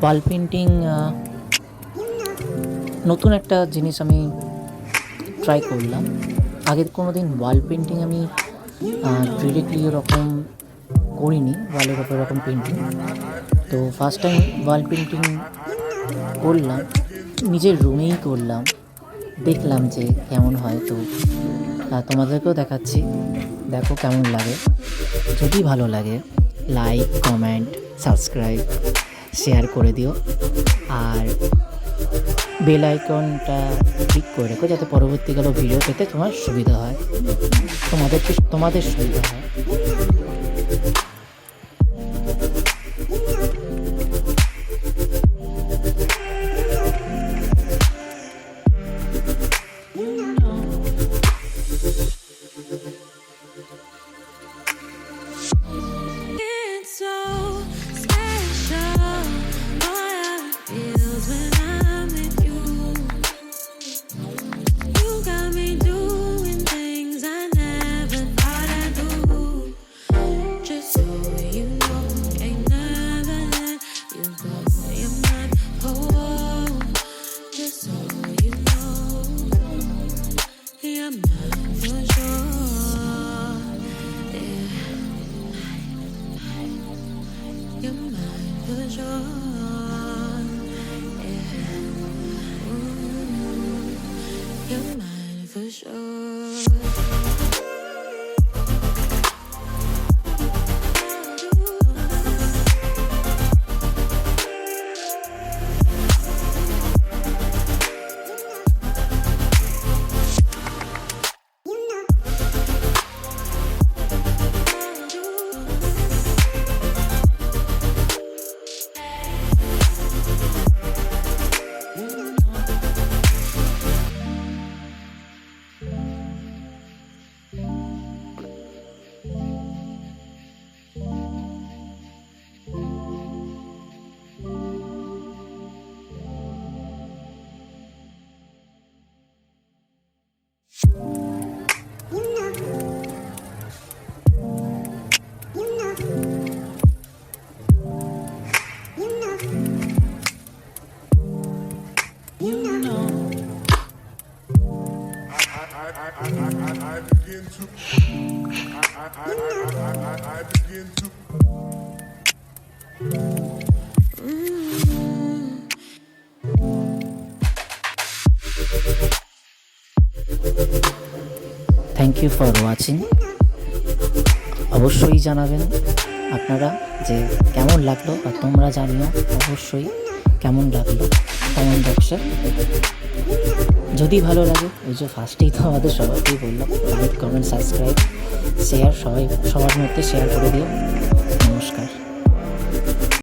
Wall painting নতুন একটা জিনিস আমি ট্রাই করলাম। আগের কোনো দিন ওয়াল পেন্টিং আমি ডিরেক্টলি এরকম করিনি, ওয়ালের ওপর এরকম পেন্টিং। তো ফার্স্ট টাইম ওয়াল পেন্টিং করলাম, নিজের রুমেই করলাম, দেখলাম যে কেমন হয়। তো তোমাদেরকেও দেখাচ্ছি, দেখো কেমন লাগে। যদি ভালো লাগে লাইক, কমেন্ট, সাবস্ক্রাইব, শেয়ার করে দিও। আর বেল আইকনটা ক্লিক করে রেখো, যাতে পরবর্তীকালে ভিডিও পেতে তোমার সুবিধা হয়, তোমাদের সুবিধা হয়। It's so special, boy, how it feels when I'm with you. You got me doing things I never thought I'd do. Just so you know, ain't never let you go. You're my whole. Just so you know, you're mine for sure. You're mine for sure. Yeah. Ooh, you're mine for sure. I begin to thank you for watching. অবশ্যই জানাবেন আপনারা যে কেমন লাগলো, আর তোমরা জানিও অবশ্যই কেমন লাগলো কমেন্ট বক্সে। যদি ভালো লাগে, ওই যে ফার্স্টেই তো আমাদের সবাইকেই বললাম, লাইক, কমেন্ট, সাবস্ক্রাইব, শেয়ার, সবার মধ্যে শেয়ার করে দিও।